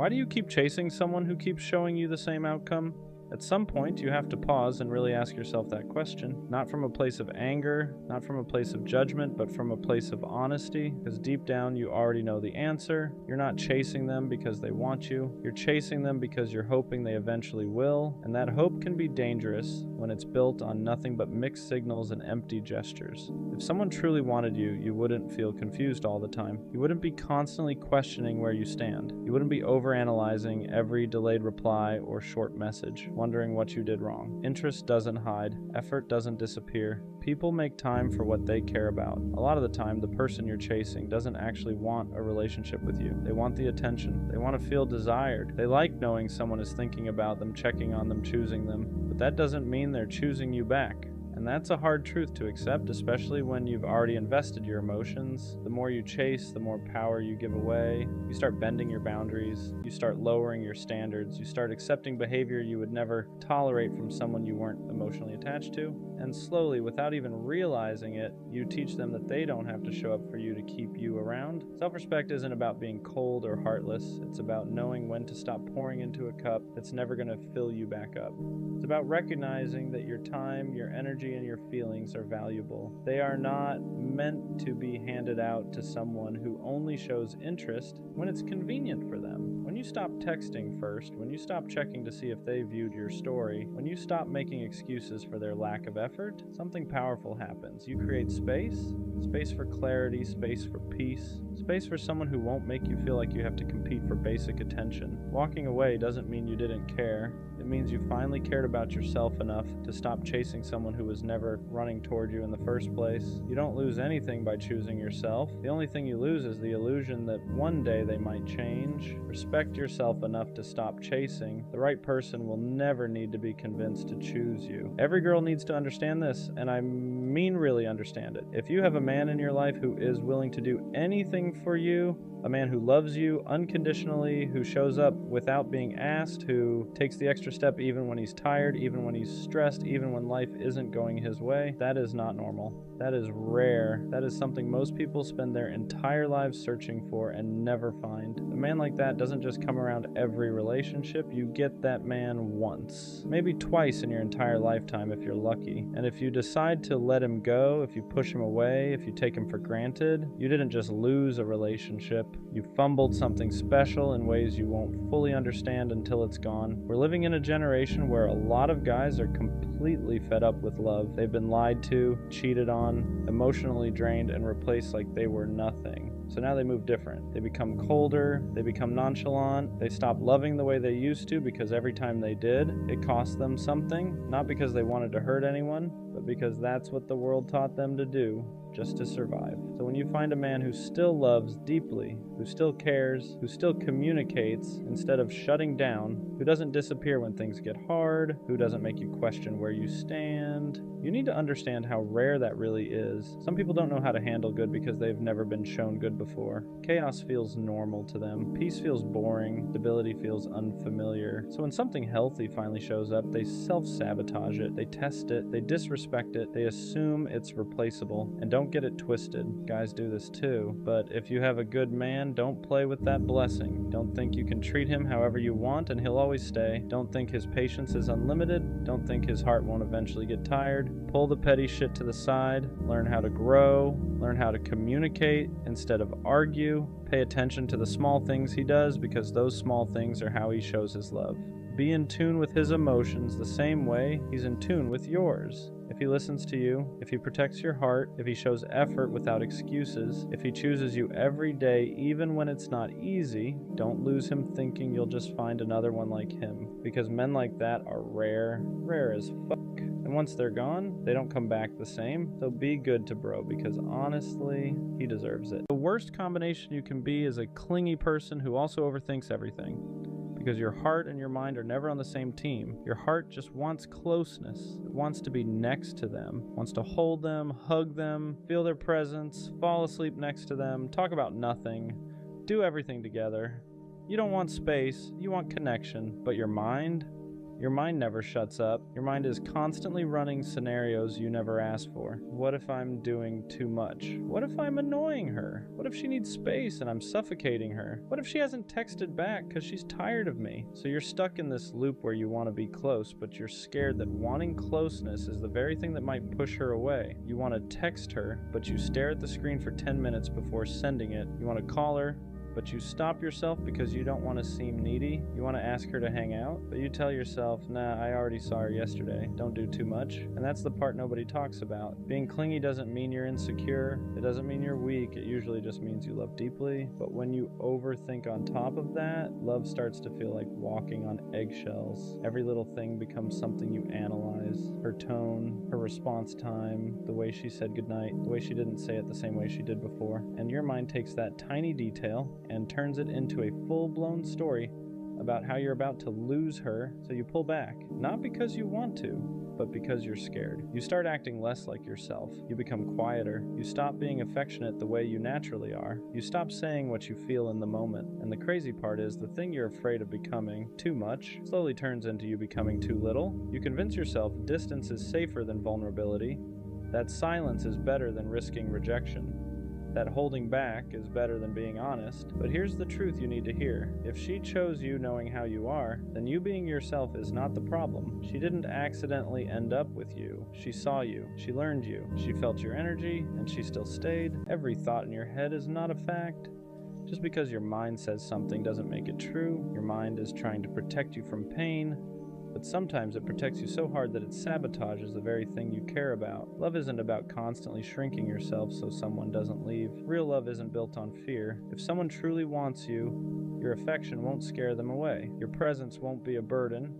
Why do you keep chasing someone who keeps showing you the same outcome? At some point, you have to pause and really ask yourself that question, not from a place of anger, not from a place of judgment, but from a place of honesty, because deep down you already know the answer. You're not chasing them because they want you. You're chasing them because you're hoping they eventually will, and that hope can be dangerous when it's built on nothing but mixed signals and empty gestures. If someone truly wanted you, you wouldn't feel confused all the time. You wouldn't be constantly questioning where you stand. You wouldn't be overanalyzing every delayed reply or short message, wondering what you did wrong. Interest doesn't hide. Effort doesn't disappear. People make time for what they care about. A lot of the time, the person you're chasing doesn't actually want a relationship with you. They want the attention. They want to feel desired. They like knowing someone is thinking about them, checking on them, choosing them. But that doesn't mean they're choosing you back. And that's a hard truth to accept, especially when you've already invested your emotions. The more you chase, the more power you give away. You start bending your boundaries. You start lowering your standards. You start accepting behavior you would never tolerate from someone you weren't emotionally attached to. And slowly, without even realizing it, you teach them that they don't have to show up for you to keep you around. Self-respect isn't about being cold or heartless. It's about knowing when to stop pouring into a cup that's never going to fill you back up. It's about recognizing that your time, your energy, and your feelings are valuable. They are not meant to be handed out to someone who only shows interest when it's convenient for them. When you stop texting first, when you stop checking to see if they viewed your story, when you stop making excuses for their lack of effort, something powerful happens. You create space for clarity, space for peace, space for someone who won't make you feel like you have to compete for basic attention. Walking away doesn't mean you didn't care. It means you finally cared about yourself enough to stop chasing someone who was never running toward you in the first place. You don't lose anything by choosing yourself. The only thing you lose is the illusion that one day they might change. Respect yourself enough to stop chasing. The right person will never need to be convinced to choose you. Every girl needs to understand this, and I mean really understand it. If you have a man in your life who is willing to do anything for you, a man who loves you unconditionally, who shows up without being asked, who takes the extra step even when he's tired, even when he's stressed, even when life isn't going his way, that is not normal. That is rare. That is something most people spend their entire lives searching for and never find. A man like that doesn't just come around every relationship. You get that man once, maybe twice in your entire lifetime if you're lucky. And if you decide to let him go, if you push him away, if you take him for granted, you didn't just lose a relationship. You fumbled something special in ways you won't fully understand until it's gone. We're living in a generation where a lot of guys are completely fed up with love. They've been lied to, cheated on, emotionally drained, and replaced like they were nothing. So now they move different. They become colder, they become nonchalant, they stop loving the way they used to because every time they did, it cost them something, not because they wanted to hurt anyone, but because that's what the world taught them to do, just to survive. So when you find a man who still loves deeply, who still cares, who still communicates instead of shutting down, who doesn't disappear when things get hard, who doesn't make you question where you stand, you need to understand how rare that really is. Some people don't know how to handle good because they've never been shown good before. Chaos feels normal to them. Peace feels boring. Stability feels unfamiliar. So when something healthy finally shows up, they self-sabotage it, they test it, they disrespect it, they assume it's replaceable. And don't get it twisted. Guys do this too. But if you have a good man, don't play with that blessing. Don't think you can treat him however you want and he'll always stay. Don't think his patience is unlimited. Don't think his heart won't eventually get tired. Pull the petty shit to the side. Learn how to grow. Learn how to communicate instead of argue. Pay attention to the small things he does because those small things are how he shows his love. Be in tune with his emotions the same way he's in tune with yours. If he listens to you, if he protects your heart, if he shows effort without excuses, if he chooses you every day even when it's not easy, don't lose him thinking you'll just find another one like him. Because men like that are rare as fuck. And once they're gone, they don't come back the same. So be good to bro because honestly, he deserves it. The worst combination you can be is a clingy person who also overthinks everything. Because your heart and your mind are never on the same team. Your heart just wants closeness. It wants to be next to them, wants to hold them, hug them, feel their presence, fall asleep next to them, talk about nothing, do everything together. You don't want space, you want connection, but your mind Your mind never shuts up. Your mind is constantly running scenarios you never asked for. What if I'm doing too much? What if I'm annoying her? What if she needs space and I'm suffocating her? What if she hasn't texted back because she's tired of me? So you're stuck in this loop where you want to be close, but you're scared that wanting closeness is the very thing that might push her away. You want to text her, but you stare at the screen for 10 minutes before sending it. You want to call her, but you stop yourself because you don't want to seem needy. You want to ask her to hang out, but you tell yourself, nah, I already saw her yesterday. Don't do too much. And that's the part nobody talks about. Being clingy doesn't mean you're insecure. It doesn't mean you're weak. It usually just means you love deeply. But when you overthink on top of that, love starts to feel like walking on eggshells. Every little thing becomes something you analyze. Her tone, her response time, the way she said goodnight, the way she didn't say it the same way she did before. And your mind takes that tiny detail and turns it into a full-blown story about how you're about to lose her, so you pull back. Not because you want to, but because you're scared. You start acting less like yourself. You become quieter. You stop being affectionate the way you naturally are. You stop saying what you feel in the moment. And the crazy part is, the thing you're afraid of becoming too much slowly turns into you becoming too little. You convince yourself distance is safer than vulnerability, that silence is better than risking rejection, that holding back is better than being honest. But here's the truth you need to hear. If she chose you knowing how you are, then you being yourself is not the problem. She didn't accidentally end up with you. She saw you. She learned you. She felt your energy, and she still stayed. Every thought in your head is not a fact. Just because your mind says something doesn't make it true. Your mind is trying to protect you from pain, but sometimes it protects you so hard that it sabotages the very thing you care about. Love isn't about constantly shrinking yourself so someone doesn't leave. Real love isn't built on fear. If someone truly wants you, your affection won't scare them away. Your presence won't be a burden.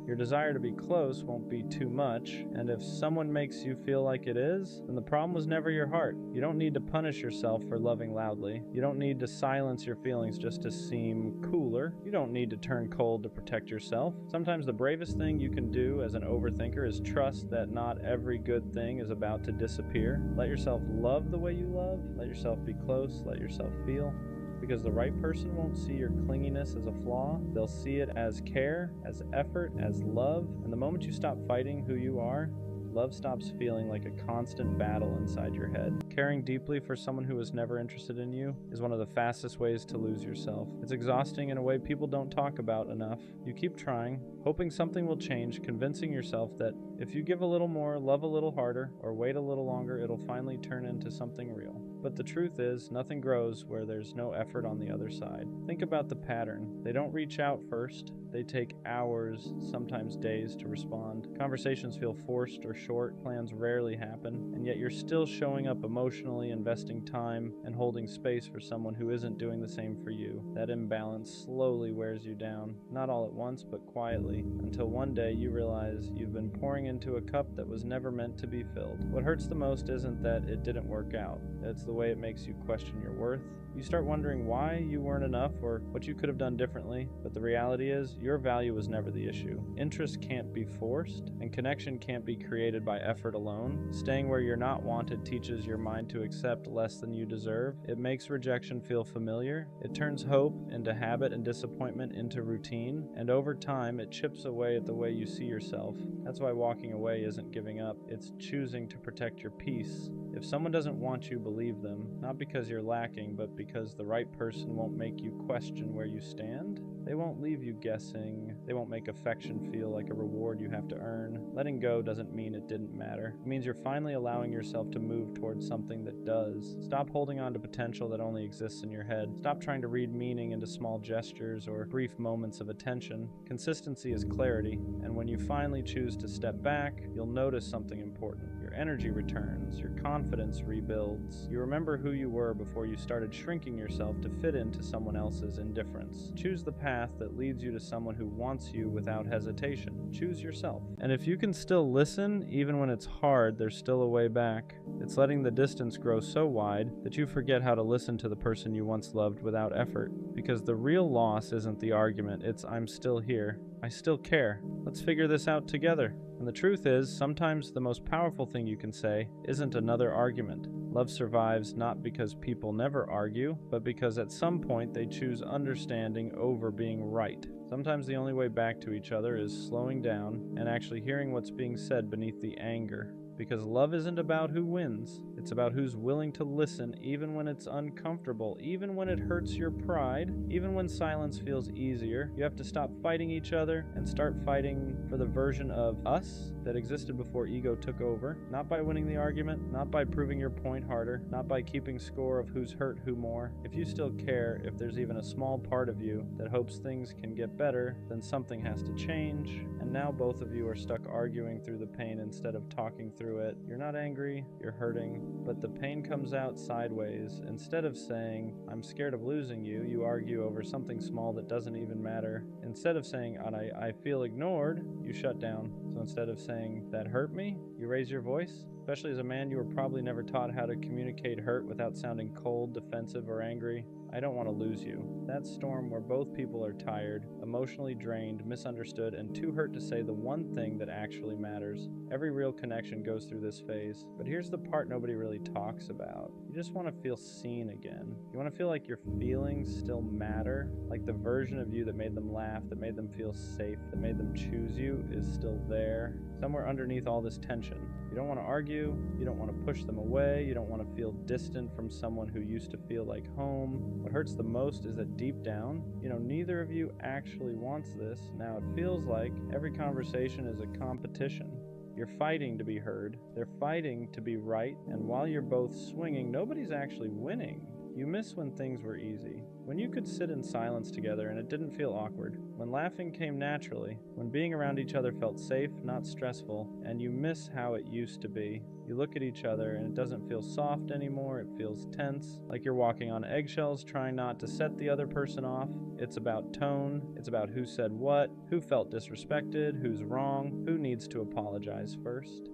Your desire to be close won't be too much, and if someone makes you feel like it is, then the problem was never your heart. You don't need to punish yourself for loving loudly. You don't need to silence your feelings just to seem cooler. You don't need to turn cold to protect yourself. Sometimes the bravest thing you can do as an overthinker is trust that not every good thing is about to disappear. Let yourself love the way you love. Let yourself be close. Let yourself feel. Because the right person won't see your clinginess as a flaw. They'll see it as care, as effort, as love. And the moment you stop fighting who you are, love stops feeling like a constant battle inside your head. Caring deeply for someone who was never interested in you is one of the fastest ways to lose yourself. It's exhausting in a way people don't talk about enough. You keep trying, hoping something will change, convincing yourself that if you give a little more, love a little harder, or wait a little longer, it'll finally turn into something real. But the truth is, nothing grows where there's no effort on the other side. Think about the pattern. They don't reach out first. They take hours, sometimes days, to respond. Conversations feel forced or short. Plans rarely happen. And yet you're still showing up emotionally, investing time, and holding space for someone who isn't doing the same for you. That imbalance slowly wears you down. Not all at once, but quietly. Until one day you realize you've been pouring into a cup that was never meant to be filled. What hurts the most isn't that it didn't work out. It's the way it makes you question your worth. You start wondering why you weren't enough or what you could have done differently, but the reality is your value was never the issue. Interest can't be forced, and connection can't be created by effort alone. Staying where you're not wanted teaches your mind to accept less than you deserve. It makes rejection feel familiar. It turns hope into habit and disappointment into routine, and over time it chips away at the way you see yourself. That's why walking away isn't giving up. It's choosing to protect your peace. If someone doesn't want you, believe them, not because you're lacking, but because the right person won't make you question where you stand. They won't leave you guessing. They won't make affection feel like a reward you have to earn. Letting go doesn't mean it didn't matter. It means you're finally allowing yourself to move towards something that does. Stop holding on to potential that only exists in your head. Stop trying to read meaning into small gestures or brief moments of attention. Consistency is clarity, and when you finally choose to step back, you'll notice something important. Your energy returns, your confidence rebuilds. You remember who you were before you started shrinking yourself to fit into someone else's indifference. Choose the path that leads you to someone who wants you without hesitation. Choose yourself. And if you can still listen, even when it's hard, there's still a way back. It's letting the distance grow so wide that you forget how to listen to the person you once loved without effort. Because the real loss isn't the argument, it's I'm still here. I still care. Let's figure this out together. And the truth is, sometimes the most powerful thing you can say isn't another argument. Love survives not because people never argue, but because at some point they choose understanding over being right. Sometimes the only way back to each other is slowing down and actually hearing what's being said beneath the anger. Because love isn't about who wins, it's about who's willing to listen even when it's uncomfortable, even when it hurts your pride, even when silence feels easier. You have to stop fighting each other and start fighting for the version of us that existed before ego took over, not by winning the argument, not by proving your point harder, not by keeping score of who's hurt who more. If you still care, if there's even a small part of you that hopes things can get better, then something has to change, and now both of you are stuck arguing through the pain instead of talking through it. You're not angry, you're hurting, but the pain comes out sideways. Instead of saying, I'm scared of losing you, you argue over something small that doesn't even matter. Instead of saying, I feel ignored, you shut down. So instead of saying, that hurt me, you raise your voice. Especially as a man, you were probably never taught how to communicate hurt without sounding cold, defensive, or angry. I don't want to lose you. That storm where both people are tired, emotionally drained, misunderstood, and too hurt to say the one thing that actually matters. Every real connection goes through this phase. But here's the part nobody really talks about. You just want to feel seen again. You want to feel like your feelings still matter, like the version of you that made them laugh, that made them feel safe, that made them choose you is still there, somewhere underneath all this tension. You don't want to argue, you don't want to push them away, you don't want to feel distant from someone who used to feel like home. What hurts the most is that deep down, neither of you actually wants this. Now it feels like every conversation is a competition. You're fighting to be heard, they're fighting to be right, and while you're both swinging, nobody's actually winning. You miss when things were easy, when you could sit in silence together and it didn't feel awkward, when laughing came naturally, when being around each other felt safe, not stressful, and you miss how it used to be. You look at each other and it doesn't feel soft anymore, it feels tense, like you're walking on eggshells trying not to set the other person off. It's about tone, it's about who said what, who felt disrespected, who's wrong, who needs to apologize first.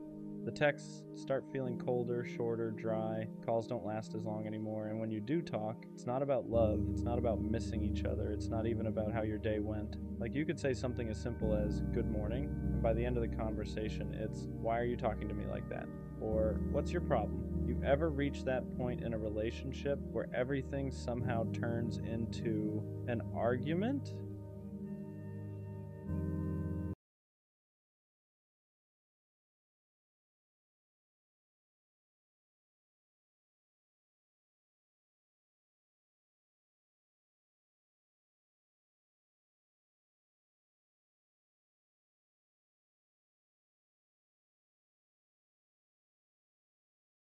The texts start feeling colder, shorter, dry. Calls don't last as long anymore, and when you do talk, it's not about love, it's not about missing each other, it's not even about how your day went. Like you could say something as simple as, good morning, and by the end of the conversation, it's, why are you talking to me like that? Or, what's your problem? You ever reach that point in a relationship where everything somehow turns into an argument?